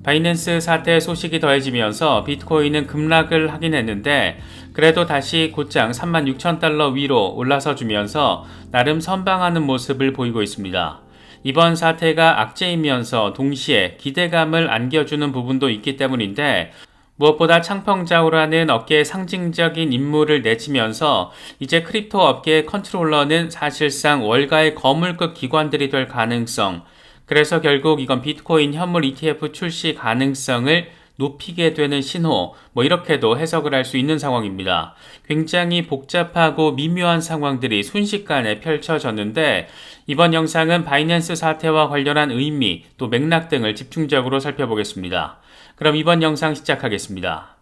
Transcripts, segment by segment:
바이낸스 사태 소식이 더해지면서 비트코인은 급락을 하긴 했는데 그래도 다시 곧장 36,000달러 위로 올라서 주면서 나름 선방하는 모습을 보이고 있습니다. 이번 사태가 악재이면서 동시에 기대감을 안겨주는 부분도 있기 때문인데 무엇보다 창펑자오라는 업계의 상징적인 인물을 내치면서 이제 크립토 업계의 컨트롤러는 사실상 월가의 거물급 기관들이 될 가능성, 그래서 결국 이건 비트코인 현물 ETF 출시 가능성을 높이게 되는 신호, 이렇게도 해석을 할 수 있는 상황입니다. 굉장히 복잡하고 미묘한 상황들이 순식간에 펼쳐졌는데 이번 영상은 바이낸스 사태와 관련한 의미, 또 맥락 등을 집중적으로 살펴보겠습니다. 그럼 이번 영상 시작하겠습니다.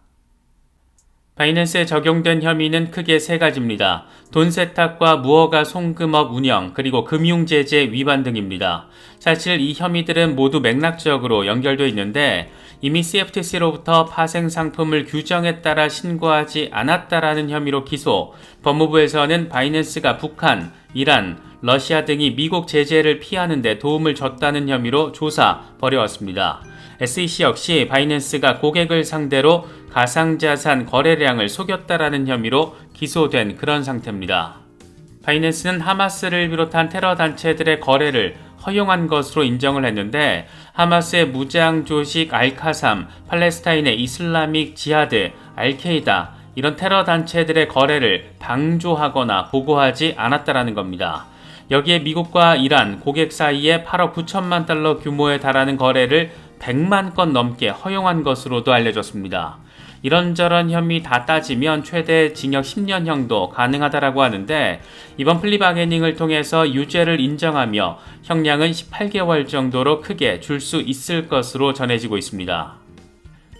바이낸스에 적용된 혐의는 크게 세 가지입니다. 돈 세탁과 무허가 송금업 운영, 그리고 금융제재 위반 등입니다. 사실 이 혐의들은 모두 맥락적으로 연결되어 있는데 이미 CFTC로부터 파생 상품을 규정에 따라 신고하지 않았다라는 혐의로 기소, 법무부에서는 바이낸스가 북한, 이란, 러시아 등이 미국 제재를 피하는 데 도움을 줬다는 혐의로 조사 벌여왔습니다. SEC 역시 바이낸스가 고객을 상대로 가상자산 거래량을 속였다라는 혐의로 기소된 그런 상태입니다. 바이낸스는 하마스를 비롯한 테러 단체들의 거래를 허용한 것으로 인정을 했는데 하마스의 무장 조직 알카삼, 팔레스타인의 이슬라믹 지하드, 알케이다 이런 테러 단체들의 거래를 방조하거나 보고하지 않았다라는 겁니다. 여기에 미국과 이란 고객 사이에 8억 9천만 달러 규모에 달하는 거래를 100만 건 넘게 허용한 것으로도 알려졌습니다. 이런저런 혐의 다 따지면 최대 징역 10년형도 가능하다라고 하는데 이번 플리바게닝을 통해서 유죄를 인정하며 형량은 18개월 정도로 크게 줄 수 있을 것으로 전해지고 있습니다.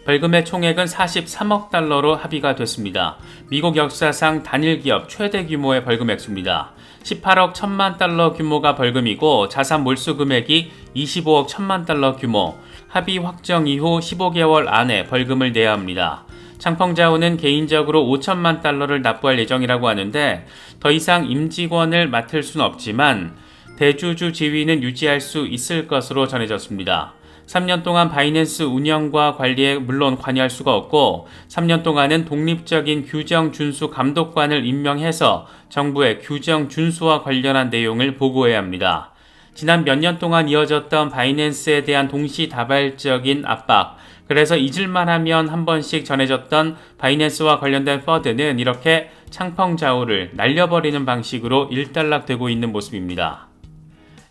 벌금의 총액은 43억 달러로 합의가 됐습니다. 미국 역사상 단일 기업 최대 규모의 벌금 액수입니다. 18억 1천만 달러 규모가 벌금이고 자산 몰수 금액이 25억 1천만 달러 규모, 합의 확정 이후 15개월 안에 벌금을 내야 합니다. 창펑자오는 개인적으로 5천만 달러를 납부할 예정이라고 하는데 더 이상 임직원을 맡을 수는 없지만 대주주 지위는 유지할 수 있을 것으로 전해졌습니다. 3년 동안 바이낸스 운영과 관리에 물론 관여할 수가 없고 3년 동안은 독립적인 규정 준수 감독관을 임명해서 정부의 규정 준수와 관련한 내용을 보고해야 합니다. 지난 몇 년 동안 이어졌던 바이낸스에 대한 동시다발적인 압박, 그래서 잊을만 하면 한 번씩 전해졌던 바이낸스와 관련된 퍼드는 이렇게 창펑자오를 날려버리는 방식으로 일단락되고 있는 모습입니다.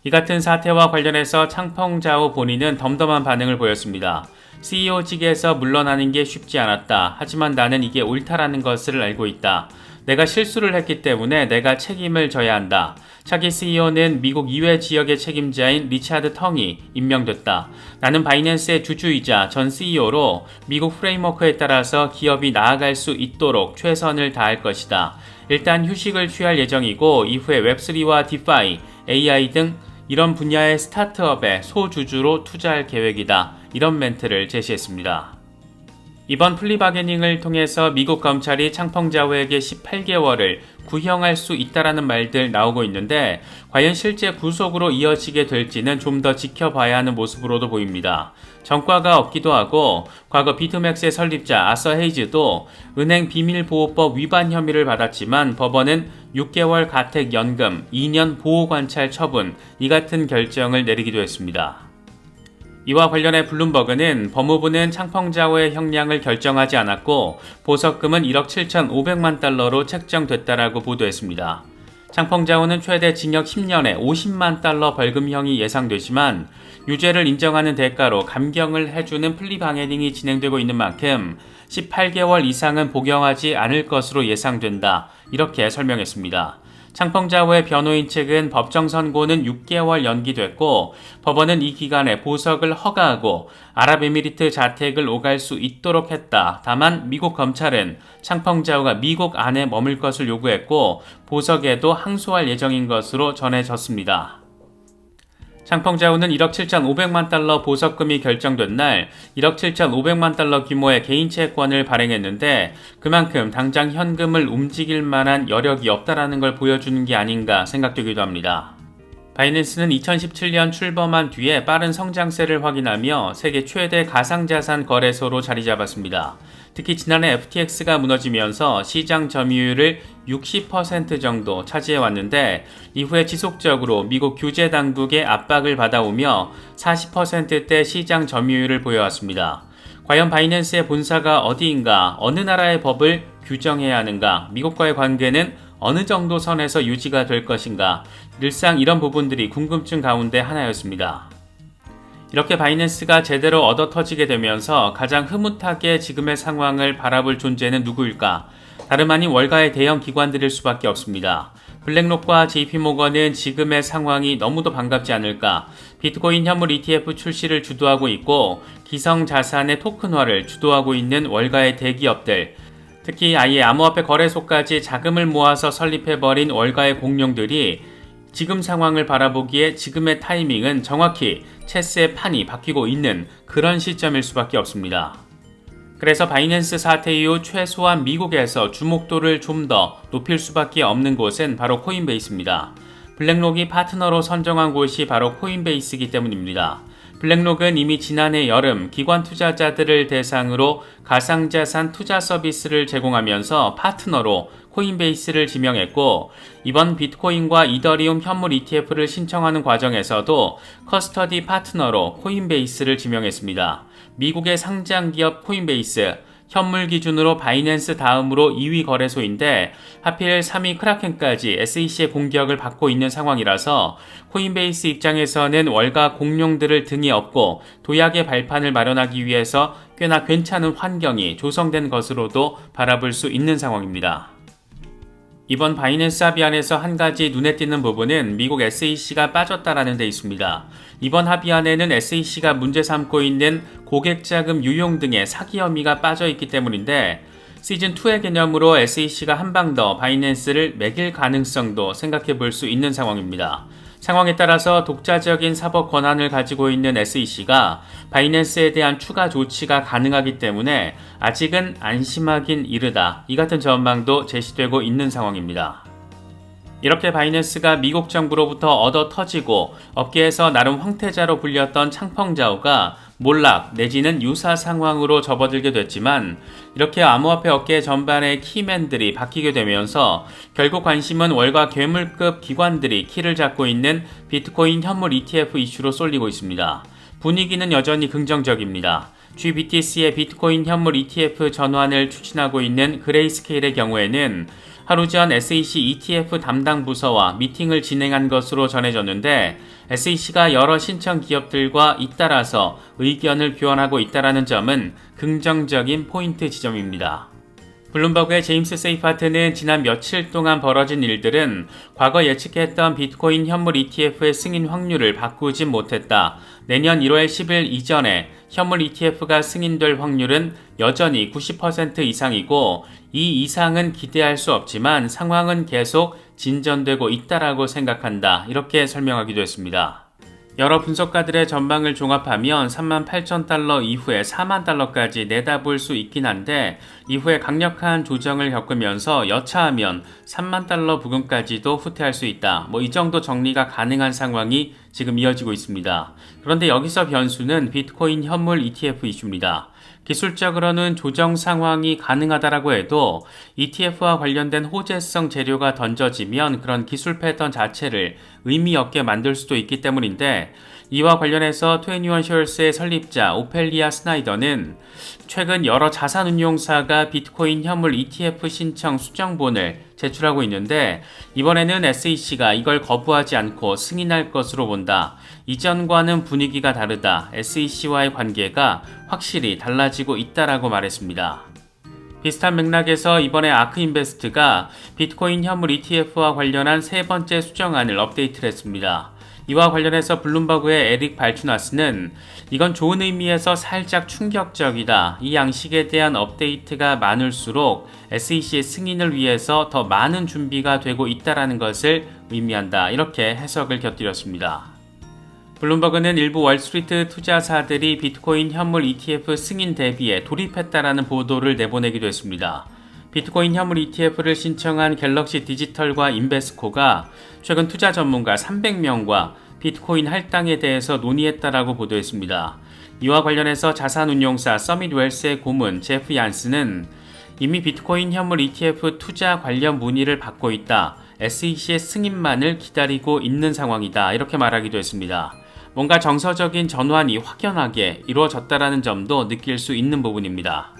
이 같은 사태와 관련해서 창펑자오 본인은 덤덤한 반응을 보였습니다. CEO직에서 물러나는 게 쉽지 않았다. 하지만 나는 이게 옳다라는 것을 알고 있다. 내가 실수를 했기 때문에 내가 책임을 져야 한다. 차기 CEO는 미국 이외 지역의 책임자인 리차드 텅이 임명됐다. 나는 바이낸스의 주주이자 전 CEO로 미국 프레임워크에 따라서 기업이 나아갈 수 있도록 최선을 다할 것이다. 일단 휴식을 취할 예정이고 이후에 웹3와 디파이, AI 등 이런 분야의 스타트업에 소주주로 투자할 계획이다. 이런 멘트를 제시했습니다. 이번 플리바게닝을 통해서 미국 검찰이 창펑자오에게 18개월을 구형할 수 있다라는 말들 나오고 있는데 과연 실제 구속으로 이어지게 될지는 좀 더 지켜봐야 하는 모습으로도 보입니다. 전과가 없기도 하고 과거 비트맥스의 설립자 아서 헤이즈도 은행 비밀보호법 위반 혐의를 받았지만 법원은 6개월 가택연금, 2년 보호관찰 처분 이 같은 결정을 내리기도 했습니다. 이와 관련해 블룸버그는 법무부는 창펑자오의 형량을 결정하지 않았고 보석금은 1억 7,500만 달러로 책정됐다라고 보도했습니다. 창펑자오는 최대 징역 10년에 50만 달러 벌금형이 예상되지만 유죄를 인정하는 대가로 감경을 해주는 플리바게닝이 진행되고 있는 만큼 18개월 이상은 복용하지 않을 것으로 예상된다. 이렇게 설명했습니다. 창펑자오의 변호인 측은 법정 선고는 6개월 연기됐고 법원은 이 기간에 보석을 허가하고 아랍에미리트 자택을 오갈 수 있도록 했다. 다만 미국 검찰은 창펑자오가 미국 안에 머물 것을 요구했고 보석에도 항소할 예정인 것으로 전해졌습니다. 창펑자오는 1억 7,500만 달러 보석금이 결정된 날 1억 7,500만 달러 규모의 개인 채권을 발행했는데 그만큼 당장 현금을 움직일 만한 여력이 없다라는 걸 보여주는 게 아닌가 생각되기도 합니다. 바이낸스는 2017년 출범한 뒤에 빠른 성장세를 확인하며 세계 최대 가상자산 거래소로 자리 잡았습니다. 특히 지난해 FTX가 무너지면서 시장 점유율을 60% 정도 차지해왔는데 이후에 지속적으로 미국 규제 당국의 압박을 받아오며 40%대 시장 점유율을 보여왔습니다. 과연 바이낸스의 본사가 어디인가, 어느 나라의 법을 규정해야 하는가, 미국과의 관계는 어느 정도 선에서 유지가 될 것인가, 늘상 이런 부분들이 궁금증 가운데 하나였습니다. 이렇게 바이낸스가 제대로 얻어 터지게 되면서 가장 흐뭇하게 지금의 상황을 바라볼 존재는 누구일까? 다름 아닌 월가의 대형 기관들일 수밖에 없습니다. 블랙록과 JP모건은 지금의 상황이 너무도 반갑지 않을까? 비트코인 현물 ETF 출시를 주도하고 있고 기성자산의 토큰화를 주도하고 있는 월가의 대기업들, 특히 아예 암호화폐 거래소까지 자금을 모아서 설립해버린 월가의 공룡들이 지금 상황을 바라보기에 지금의 타이밍은 정확히 체스의 판이 바뀌고 있는 그런 시점일 수밖에 없습니다. 그래서 바이낸스 사태 이후 최소한 미국에서 주목도를 좀 더 높일 수밖에 없는 곳은 바로 코인베이스입니다. 블랙록이 파트너로 선정한 곳이 바로 코인베이스이기 때문입니다. 블랙록은 이미 지난해 여름 기관 투자자들을 대상으로 가상자산 투자 서비스를 제공하면서 파트너로 코인베이스를 지명했고, 이번 비트코인과 이더리움 현물 ETF를 신청하는 과정에서도 커스터디 파트너로 코인베이스를 지명했습니다. 미국의 상장기업 코인베이스, 현물 기준으로 바이낸스 다음으로 2위 거래소인데 하필 3위 크라켄까지 SEC의 공격을 받고 있는 상황이라서 코인베이스 입장에서는 월가 공룡들을 등에 업고 도약의 발판을 마련하기 위해서 꽤나 괜찮은 환경이 조성된 것으로도 바라볼 수 있는 상황입니다. 이번 바이낸스 합의 안에서 한 가지 눈에 띄는 부분은 미국 SEC가 빠졌다라는 데 있습니다. 이번 합의안에는 SEC가 문제 삼고 있는 고객자금 유용 등의 사기 혐의가 빠져 있기 때문인데 시즌2의 개념으로 SEC가 한 방 더 바이낸스를 매길 가능성도 생각해 볼 수 있는 상황입니다. 상황에 따라서 독자적인 사법 권한을 가지고 있는 SEC가 바이낸스에 대한 추가 조치가 가능하기 때문에 아직은 안심하긴 이르다. 이 같은 전망도 제시되고 있는 상황입니다. 이렇게 바이낸스가 미국 정부로부터 얻어 터지고 업계에서 나름 황태자로 불렸던 창펑자오가 몰락 내지는 유사 상황으로 접어들게 됐지만 이렇게 암호화폐 업계 전반의 키맨들이 바뀌게 되면서 결국 관심은 월가 괴물급 기관들이 키를 잡고 있는 비트코인 현물 ETF 이슈로 쏠리고 있습니다. 분위기는 여전히 긍정적입니다. GBTC의 비트코인 현물 ETF 전환을 추진하고 있는 그레이스케일의 경우에는 하루 전 SEC ETF 담당 부서와 미팅을 진행한 것으로 전해졌는데 SEC가 여러 신청 기업들과 잇따라서 의견을 교환하고 있다는 점은 긍정적인 포인트 지점입니다. 블룸버그의 제임스 세이파트는 지난 며칠 동안 벌어진 일들은 과거 예측했던 비트코인 현물 ETF의 승인 확률을 바꾸진 못했다. 내년 1월 10일 이전에 현물 ETF가 승인될 확률은 여전히 90% 이상이고 이 이상은 기대할 수 없지만 상황은 계속 진전되고 있다라고 생각한다. 이렇게 설명하기도 했습니다. 여러 분석가들의 전망을 종합하면 38,000달러 이후에 40,000달러까지 내다볼 수 있긴 한데 이후에 강력한 조정을 겪으면서 여차하면 30,000달러 부근까지도 후퇴할 수 있다. 이 정도 정리가 가능한 상황이 지금 이어지고 있습니다. 그런데 여기서 변수는 비트코인 현물 ETF 이슈입니다. 기술적으로는 조정 상황이 가능하다라고 해도 ETF와 관련된 호재성 재료가 던져지면 그런 기술 패턴 자체를 의미 없게 만들 수도 있기 때문인데 이와 관련해서 21셔츠의 설립자 오펠리아 스나이더는 최근 여러 자산운용사가 비트코인 현물 ETF 신청 수정본을 제출하고 있는데 이번에는 SEC가 이걸 거부하지 않고 승인할 것으로 본다. 이전과는 분위기가 다르다. SEC와의 관계가 확실히 달라지고 있다라고 말했습니다. 비슷한 맥락에서 이번에 아크인베스트가 비트코인 현물 ETF와 관련한 세 번째 수정안을 업데이트를 했습니다. 이와 관련해서 블룸버그의 에릭 발추나스는 이건 좋은 의미에서 살짝 충격적이다. 이 양식에 대한 업데이트가 많을수록 SEC의 승인을 위해서 더 많은 준비가 되고 있다는 것을 의미한다. 이렇게 해석을 곁들였습니다. 블룸버그는 일부 월스트리트 투자사들이 비트코인 현물 ETF 승인 대비에 돌입했다라는 보도를 내보내기도 했습니다. 비트코인 현물 ETF를 신청한 갤럭시 디지털과 인베스코가 최근 투자 전문가 300명과 비트코인 할당에 대해서 논의했다라고 보도했습니다. 이와 관련해서 자산운용사 서밋웰스의 고문 제프 얀스는 이미 비트코인 현물 ETF 투자 관련 문의를 받고 있다. SEC의 승인만을 기다리고 있는 상황이다. 이렇게 말하기도 했습니다. 뭔가 정서적인 전환이 확연하게 이루어졌다라는 점도 느낄 수 있는 부분입니다.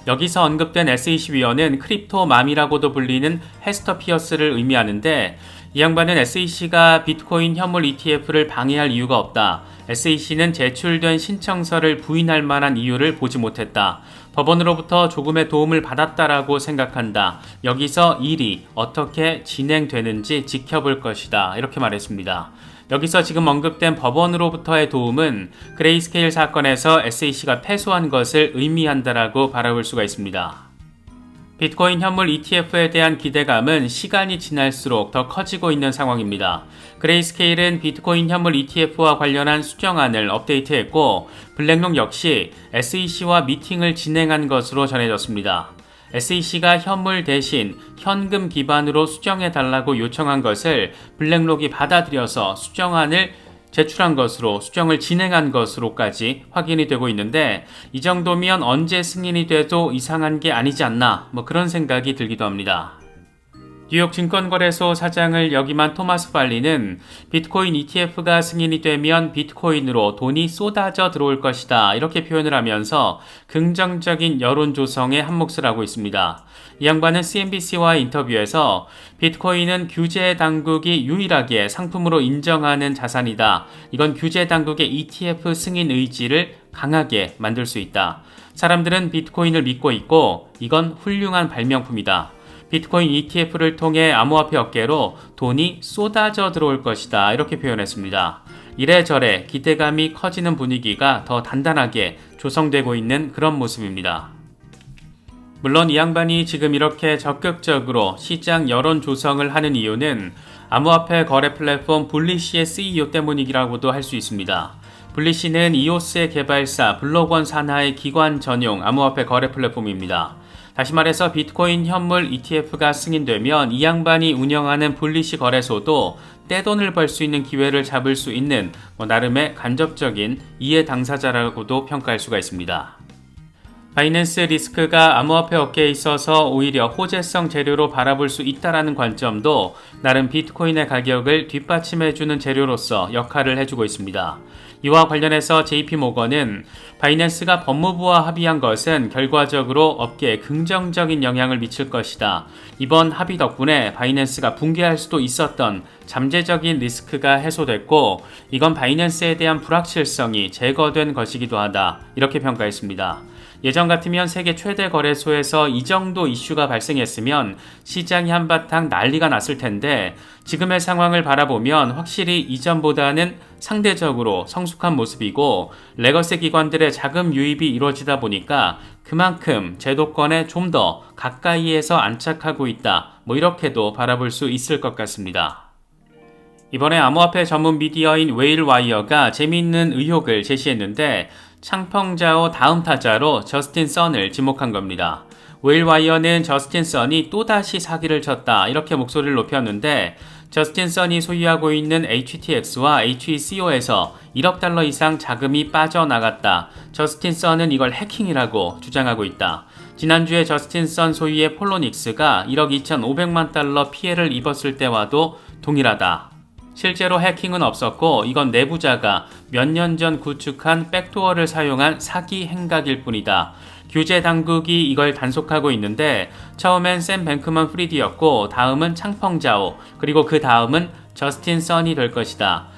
여기서 언급된 SEC 위원은 크립토맘이라고도 불리는 헤스터 피어스를 의미하는데 이 양반은 SEC가 비트코인 현물 ETF를 방해할 이유가 없다. SEC는 제출된 신청서를 부인할 만한 이유를 보지 못했다. 법원으로부터 조금의 도움을 받았다라고 생각한다. 여기서 일이 어떻게 진행되는지 지켜볼 것이다. 이렇게 말했습니다. 여기서 지금 언급된 법원으로부터의 도움은 그레이스케일 사건에서 SEC가 패소한 것을 의미한다라고 바라볼 수가 있습니다. 비트코인 현물 ETF에 대한 기대감은 시간이 지날수록 더 커지고 있는 상황입니다. 그레이스케일은 비트코인 현물 ETF와 관련한 수정안을 업데이트했고 블랙록 역시 SEC와 미팅을 진행한 것으로 전해졌습니다. SEC가 현물 대신 현금 기반으로 수정해달라고 요청한 것을 블랙록이 받아들여서 수정안을 제출한 것으로 수정을 진행한 것으로까지 확인이 되고 있는데 이 정도면 언제 승인이 돼도 이상한 게 아니지 않나 그런 생각이 들기도 합니다. 뉴욕 증권거래소 사장을 역임한 토마스 팔리는 비트코인 ETF가 승인이 되면 비트코인으로 돈이 쏟아져 들어올 것이다 이렇게 표현을 하면서 긍정적인 여론 조성에 한몫을 하고 있습니다. 이 양반은 CNBC와의 인터뷰에서 비트코인은 규제 당국이 유일하게 상품으로 인정하는 자산이다. 이건 규제 당국의 ETF 승인 의지를 강하게 만들 수 있다. 사람들은 비트코인을 믿고 있고 이건 훌륭한 발명품이다. 비트코인 ETF를 통해 암호화폐 업계로 돈이 쏟아져 들어올 것이다. 이렇게 표현했습니다. 이래저래 기대감이 커지는 분위기가 더 단단하게 조성되고 있는 그런 모습입니다. 물론 이 양반이 지금 이렇게 적극적으로 시장 여론 조성을 하는 이유는 암호화폐 거래 플랫폼 블리시의 CEO 때문이라고도 할 수 있습니다. 블리시는 이오스의 개발사 블록원 산하의 기관 전용 암호화폐 거래 플랫폼입니다. 다시 말해서 비트코인 현물 ETF가 승인되면 이 양반이 운영하는 블리시 거래소도 떼돈을 벌 수 있는 기회를 잡을 수 있는 나름의 간접적인 이해 당사자라고도 평가할 수가 있습니다. 바이낸스 리스크가 암호화폐 업계에 있어서 오히려 호재성 재료로 바라볼 수 있다는 관점도 나름 비트코인의 가격을 뒷받침해주는 재료로서 역할을 해주고 있습니다. 이와 관련해서 JP모건은 바이낸스가 법무부와 합의한 것은 결과적으로 업계에 긍정적인 영향을 미칠 것이다. 이번 합의 덕분에 바이낸스가 붕괴할 수도 있었던 잠재적인 리스크가 해소됐고 이건 바이낸스에 대한 불확실성이 제거된 것이기도 하다. 이렇게 평가했습니다. 예전 같으면 세계 최대 거래소에서 이 정도 이슈가 발생했으면 시장이 한바탕 난리가 났을 텐데 지금의 상황을 바라보면 확실히 이전보다는 상대적으로 성숙한 모습이고 레거시 기관들의 자금 유입이 이루어지다 보니까 그만큼 제도권에 좀 더 가까이에서 안착하고 있다. 이렇게도 바라볼 수 있을 것 같습니다. 이번에 암호화폐 전문 미디어인 웨일와이어가 재미있는 의혹을 제시했는데 창펑자오 다음 타자로 저스틴 선을 지목한 겁니다. 웨일와이어는 저스틴 선이 또다시 사기를 쳤다 이렇게 목소리를 높였는데 저스틴 선이 소유하고 있는 HTX와 HECO에서 1억 달러 이상 자금이 빠져나갔다. 저스틴 선은 이걸 해킹이라고 주장하고 있다. 지난주에 저스틴 선 소유의 폴로닉스가 1억 2,500만 달러 피해를 입었을 때와도 동일하다. 실제로 해킹은 없었고 이건 내부자가 몇 년 전 구축한 백도어를 사용한 사기 행각일 뿐이다. 규제 당국이 이걸 단속하고 있는데 처음엔 샘 뱅크먼 프리디였고 다음은 창펑자오 그리고 그 다음은 저스틴 선이 될 것이다.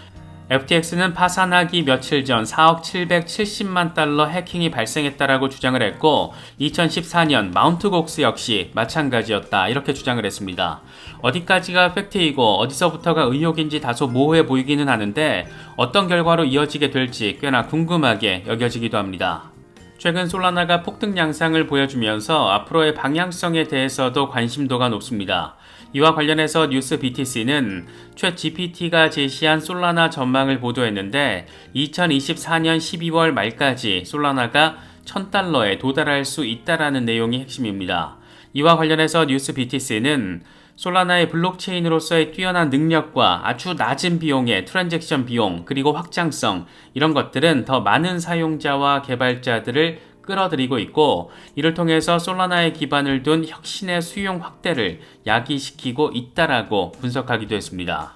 FTX는 파산하기 며칠 전 4억 770만 달러 해킹이 발생했다라고 주장을 했고 2014년 마운트곡스 역시 마찬가지였다 이렇게 주장을 했습니다. 어디까지가 팩트이고 어디서부터가 의혹인지 다소 모호해 보이기는 하는데 어떤 결과로 이어지게 될지 꽤나 궁금하게 여겨지기도 합니다. 최근 솔라나가 폭등 양상을 보여주면서 앞으로의 방향성에 대해서도 관심도가 높습니다. 이와 관련해서 뉴스 BTC는 챗 GPT가 제시한 솔라나 전망을 보도했는데 2024년 12월 말까지 솔라나가 $1,000에 도달할 수 있다라는 내용이 핵심입니다. 이와 관련해서 뉴스 BTC는 솔라나의 블록체인으로서의 뛰어난 능력과 아주 낮은 비용의 트랜잭션 비용 그리고 확장성 이런 것들은 더 많은 사용자와 개발자들을 끌어들이고 있고 이를 통해서 솔라나에 기반을 둔 혁신의 수용 확대를 야기시키고 있다라고 분석하기도 했습니다.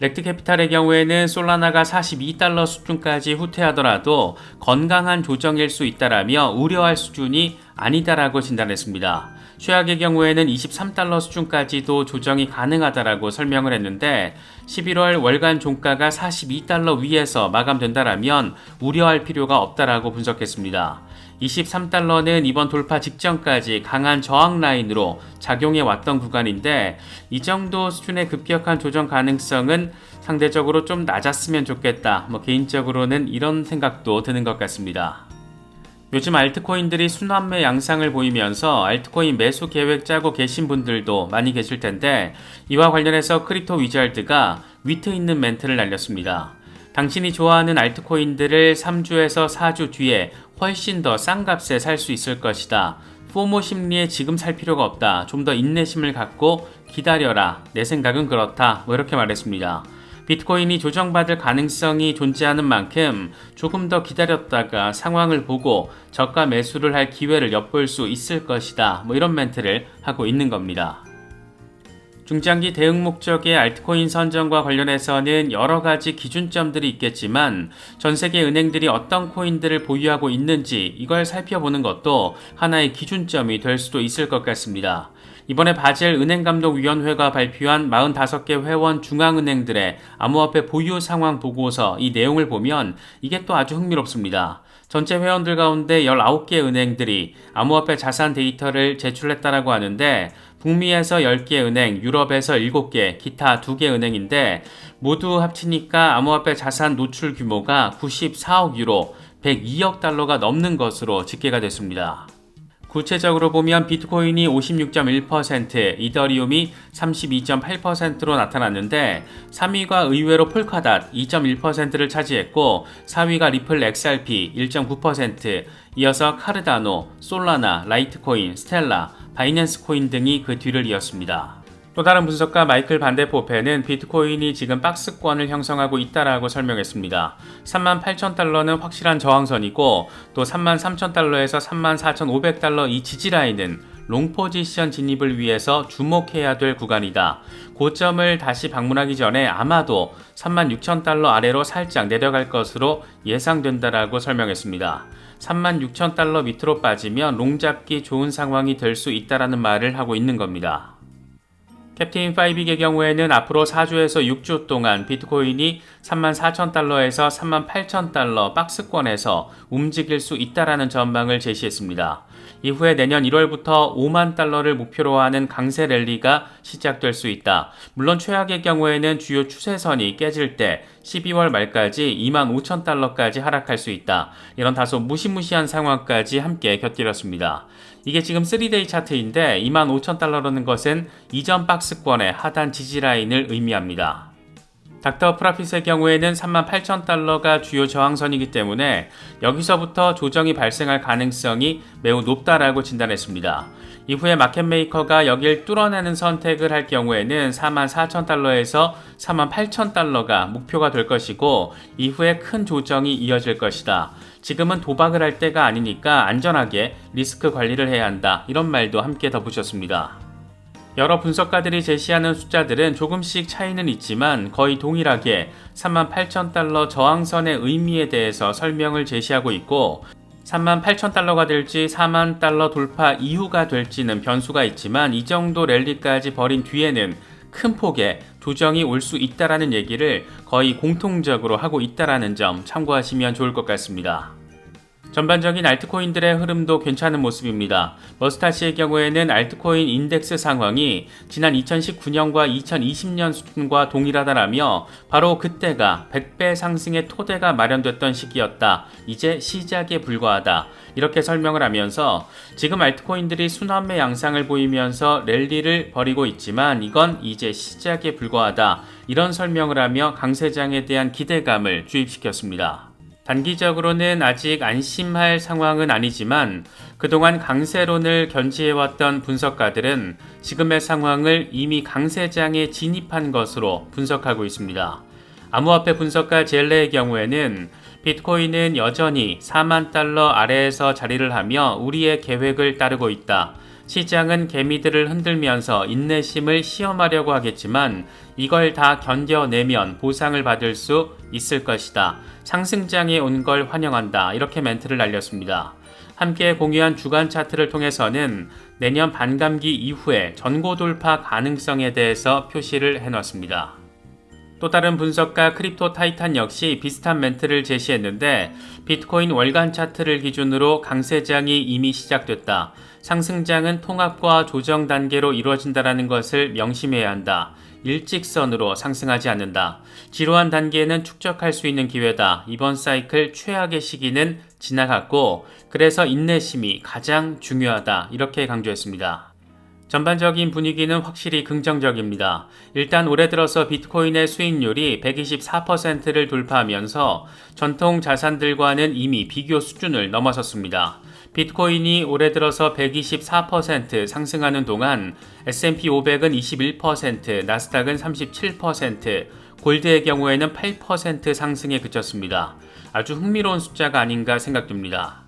렉트캐피탈의 경우에는 솔라나가 42달러 수준까지 후퇴하더라도 건강한 조정일 수 있다라며 우려할 수준이 아니다라고 진단했습니다. 최악의 경우에는 23달러 수준까지도 조정이 가능하다라고 설명을 했는데 11월 월간 종가가 42달러 위에서 마감된다라면 우려할 필요가 없다라고 분석했습니다. 23달러는 이번 돌파 직전까지 강한 저항 라인으로 작용해 왔던 구간인데 이 정도 수준의 급격한 조정 가능성은 상대적으로 좀 낮았으면 좋겠다. 개인적으로는 이런 생각도 드는 것 같습니다. 요즘 알트코인들이 순환매 양상을 보이면서 알트코인 매수 계획 짜고 계신 분들도 많이 계실 텐데 이와 관련해서 크립토 위잘드가 위트 있는 멘트를 날렸습니다. 당신이 좋아하는 알트코인들을 3주에서 4주 뒤에 훨씬 더 싼 값에 살 수 있을 것이다. 포모 심리에 지금 살 필요가 없다. 좀 더 인내심을 갖고 기다려라. 내 생각은 그렇다. 이렇게 말했습니다. 비트코인이 조정받을 가능성이 존재하는 만큼 조금 더 기다렸다가 상황을 보고 저가 매수를 할 기회를 엿볼 수 있을 것이다. 이런 멘트를 하고 있는 겁니다. 중장기 대응 목적의 알트코인 선정과 관련해서는 여러 가지 기준점들이 있겠지만 전 세계 은행들이 어떤 코인들을 보유하고 있는지 이걸 살펴보는 것도 하나의 기준점이 될 수도 있을 것 같습니다. 이번에 바젤 은행감독위원회가 발표한 45개 회원 중앙은행들의 암호화폐 보유 상황 보고서 이 내용을 보면 이게 또 아주 흥미롭습니다. 전체 회원들 가운데 19개 은행들이 암호화폐 자산 데이터를 제출했다라고 하는데 북미에서 10개 은행, 유럽에서 7개, 기타 2개 은행인데 모두 합치니까 암호화폐 자산 노출 규모가 94억 유로, 102억 달러가 넘는 것으로 집계가 됐습니다. 구체적으로 보면 비트코인이 56.1%, 이더리움이 32.8%로 나타났는데 3위가 의외로 폴카닷 2.1%를 차지했고 4위가 리플 XRP 1.9%, 이어서 카르다노, 솔라나, 라이트코인, 스텔라, 바이낸스 코인 등이 그 뒤를 이었습니다. 또 다른 분석가 마이클 반데포페는 비트코인이 지금 박스권을 형성하고 있다라고 설명했습니다. 38,000달러는 확실한 저항선이고 또 33,000달러에서 34,500달러 이 지지라인은 롱포지션 진입을 위해서 주목해야 될 구간이다. 고점을 다시 방문하기 전에 아마도 36,000달러 아래로 살짝 내려갈 것으로 예상된다라고 설명했습니다. 36,000달러 밑으로 빠지면 롱 잡기 좋은 상황이 될 수 있다라는 말을 하고 있는 겁니다. 캡틴 5빅의 경우에는 앞으로 4주에서 6주 동안 비트코인이 34,000달러에서 38,000달러 박스권에서 움직일 수 있다라는 전망을 제시했습니다. 이후에 내년 1월부터 5만 달러를 목표로 하는 강세 랠리가 시작될 수 있다. 물론 최악의 경우에는 주요 추세선이 깨질 때 12월 말까지 25,000달러까지 하락할 수 있다. 이런 다소 무시무시한 상황까지 함께 곁들였습니다. 이게 지금 3데이 차트인데 25,000달러라는 것은 이전 박스권의 하단 지지라인을 의미합니다. 닥터 프라핏의 경우에는 38,000달러가 주요 저항선이기 때문에 여기서부터 조정이 발생할 가능성이 매우 높다라고 진단했습니다. 이후에 마켓메이커가 여길 뚫어내는 선택을 할 경우에는 44,000달러에서 48,000달러가 목표가 될 것이고 이후에 큰 조정이 이어질 것이다. 지금은 도박을 할 때가 아니니까 안전하게 리스크 관리를 해야 한다. 이런 말도 함께 덧붙였습니다. 여러 분석가들이 제시하는 숫자들은 조금씩 차이는 있지만 거의 동일하게 38,000달러 저항선의 의미에 대해서 설명을 제시하고 있고 38,000달러가 될지 4만 달러 돌파 이후가 될지는 변수가 있지만 이 정도 랠리까지 벌인 뒤에는 큰 폭의 조정이 올 수 있다라는 얘기를 거의 공통적으로 하고 있다라는 점 참고하시면 좋을 것 같습니다. 전반적인 알트코인들의 흐름도 괜찮은 모습입니다. 머스타치의 경우에는 알트코인 인덱스 상황이 지난 2019년과 2020년 수준과 동일하다라며 바로 그때가 100배 상승의 토대가 마련됐던 시기였다. 이제 시작에 불과하다. 이렇게 설명을 하면서 지금 알트코인들이 순환매 양상을 보이면서 랠리를 벌이고 있지만 이건 이제 시작에 불과하다. 이런 설명을 하며 강세장에 대한 기대감을 주입시켰습니다. 단기적으로는 아직 안심할 상황은 아니지만 그동안 강세론을 견지해왔던 분석가들은 지금의 상황을 이미 강세장에 진입한 것으로 분석하고 있습니다. 암호화폐 분석가 젤레의 경우에는 비트코인은 여전히 4만 달러 아래에서 자리를 하며 우리의 계획을 따르고 있다. 시장은 개미들을 흔들면서 인내심을 시험하려고 하겠지만 이걸 다 견뎌내면 보상을 받을 수 있을 것이다. 상승장에 온 걸 환영한다. 이렇게 멘트를 날렸습니다. 함께 공유한 주간 차트를 통해서는 내년 반감기 이후에 전고 돌파 가능성에 대해서 표시를 해놨습니다. 또 다른 분석가 크립토 타이탄 역시 비슷한 멘트를 제시했는데 비트코인 월간 차트를 기준으로 강세장이 이미 시작됐다. 상승장은 통합과 조정 단계로 이루어진다는 것을 명심해야 한다. 일직선으로 상승하지 않는다. 지루한 단계는 축적할 수 있는 기회다. 이번 사이클 최악의 시기는 지나갔고 그래서 인내심이 가장 중요하다. 이렇게 강조했습니다. 전반적인 분위기는 확실히 긍정적입니다. 일단 올해 들어서 비트코인의 수익률이 124%를 돌파하면서 전통 자산들과는 이미 비교 수준을 넘어섰습니다. 비트코인이 올해 들어서 124% 상승하는 동안 S&P 500은 21%, 나스닥은 37%, 골드의 경우에는 8% 상승에 그쳤습니다. 아주 흥미로운 숫자가 아닌가 생각됩니다.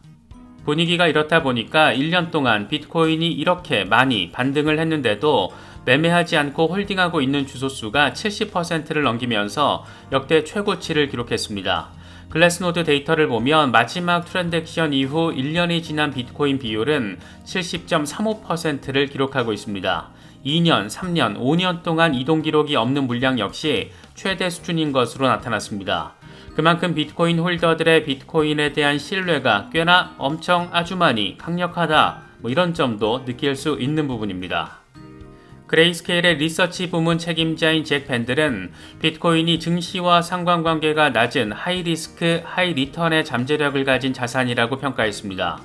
분위기가 이렇다 보니까 1년 동안 비트코인이 이렇게 많이 반등을 했는데도 매매하지 않고 홀딩하고 있는 주소수가 70%를 넘기면서 역대 최고치를 기록했습니다. 글래스노드 데이터를 보면 마지막 트렌드 액션 이후 1년이 지난 비트코인 비율은 70.35%를 기록하고 있습니다. 2년, 3년, 5년 동안 이동 기록이 없는 물량 역시 최대 수준인 것으로 나타났습니다. 그만큼 비트코인 홀더들의 비트코인에 대한 신뢰가 꽤나 엄청 아주 많이 강력하다, 이런 점도 느낄 수 있는 부분입니다. 그레이스케일의 리서치 부문 책임자인 잭 밴들은 비트코인이 증시와 상관관계가 낮은 하이리스크, 하이리턴의 잠재력을 가진 자산이라고 평가했습니다.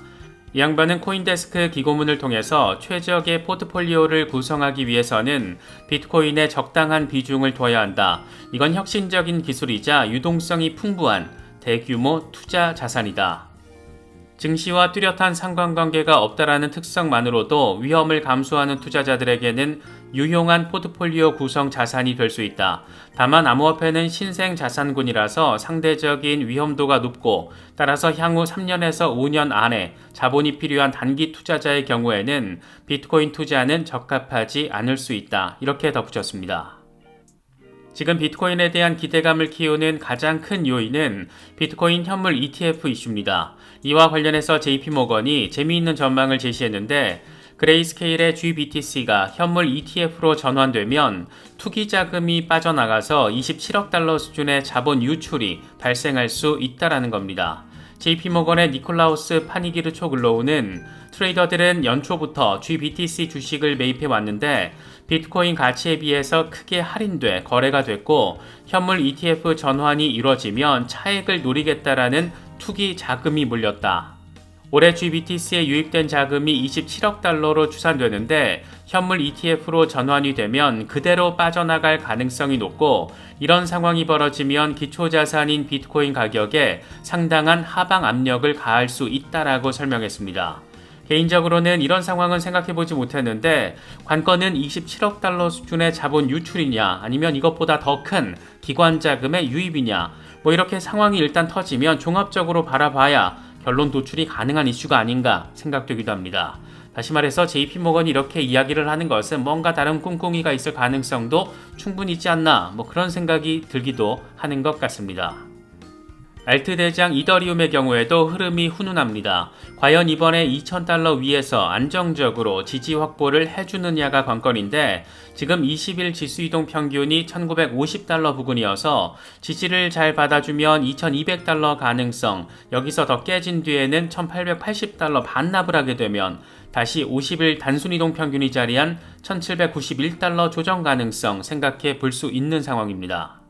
이 양반은 코인데스크 기고문을 통해서 최적의 포트폴리오를 구성하기 위해서는 비트코인에 적당한 비중을 둬야 한다. 이건 혁신적인 기술이자 유동성이 풍부한 대규모 투자 자산이다. 증시와 뚜렷한 상관관계가 없다라는 특성만으로도 위험을 감수하는 투자자들에게는 유용한 포트폴리오 구성 자산이 될 수 있다. 다만 암호화폐는 신생 자산군이라서 상대적인 위험도가 높고 따라서 향후 3년에서 5년 안에 자본이 필요한 단기 투자자의 경우에는 비트코인 투자는 적합하지 않을 수 있다. 이렇게 덧붙였습니다. 지금 비트코인에 대한 기대감을 키우는 가장 큰 요인은 비트코인 현물 ETF 이슈입니다. 이와 관련해서 JP모건이 재미있는 전망을 제시했는데 그레이스케일의 GBTC가 현물 ETF로 전환되면 투기 자금이 빠져나가서 27억 달러 수준의 자본 유출이 발생할 수 있다는 겁니다. JP모건의 니콜라우스 파니기르초글로우는 트레이더들은 연초부터 GBTC 주식을 매입해 왔는데 비트코인 가치에 비해서 크게 할인돼 거래가 됐고 현물 ETF 전환이 이뤄지면 차익을 노리겠다라는 투기 자금이 몰렸다. 올해 GBTC에 유입된 자금이 27억 달러로 추산되는데 현물 ETF로 전환이 되면 그대로 빠져나갈 가능성이 높고 이런 상황이 벌어지면 기초자산인 비트코인 가격에 상당한 하방 압력을 가할 수 있다라고 설명했습니다. 개인적으로는 이런 상황은 생각해보지 못했는데 관건은 27억 달러 수준의 자본 유출이냐 아니면 이것보다 더 큰 기관 자금의 유입이냐 이렇게 상황이 일단 터지면 종합적으로 바라봐야 결론 도출이 가능한 이슈가 아닌가 생각되기도 합니다. 다시 말해서 JP모건이 이렇게 이야기를 하는 것은 뭔가 다른 꿍꿍이가 있을 가능성도 충분히 있지 않나 그런 생각이 들기도 하는 것 같습니다. 알트 대장 이더리움의 경우에도 흐름이 훈훈합니다. 과연 이번에 2,000달러 위에서 안정적으로 지지 확보를 해주느냐가 관건인데 지금 20일 지수이동 평균이 1,950달러 부근이어서 지지를 잘 받아주면 2,200달러 가능성, 여기서 더 깨진 뒤에는 1,880달러 반납을 하게 되면 다시 50일 단순이동 평균이 자리한 1,791달러 조정 가능성 생각해 볼 수 있는 상황입니다.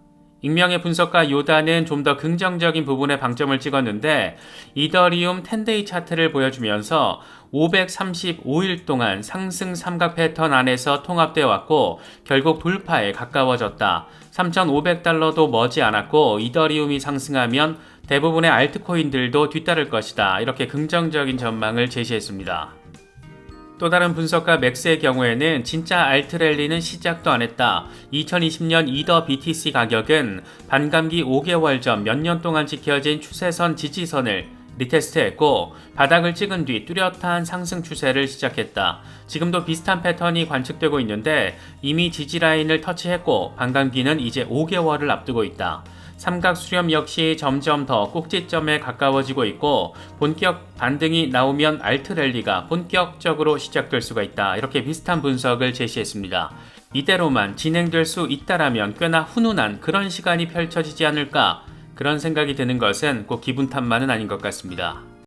익명의 분석가 요다는 좀 더 긍정적인 부분에 방점을 찍었는데 이더리움 10데이 차트를 보여주면서 535일 동안 상승 삼각 패턴 안에서 통합되어 왔고 결국 돌파에 가까워졌다. 3,500달러도 머지 않았고 이더리움이 상승하면 대부분의 알트코인들도 뒤따를 것이다. 이렇게 긍정적인 전망을 제시했습니다. 또 다른 분석가 맥스의 경우에는 진짜 알트랠리는 시작도 안 했다. 2020년 이더 BTC 가격은 반감기 5개월 전 몇 년 동안 지켜진 추세선 지지선을 리테스트했고 바닥을 찍은 뒤 뚜렷한 상승 추세를 시작했다. 지금도 비슷한 패턴이 관측되고 있는데 이미 지지라인을 터치했고 반감기는 이제 5개월을 앞두고 있다. 삼각 수렴 역시 점점 더 꼭지점에 가까워지고 있고 본격 반등이 나오면 알트랠리가 본격적으로 시작될 수가 있다. 이렇게 비슷한 분석을 제시했습니다. 이대로만 진행될 수 있다라면 꽤나 훈훈한 그런 시간이 펼쳐지지 않을까, 그런 생각이 드는 것은 꼭 기분 탓만은 아닌 것 같습니다.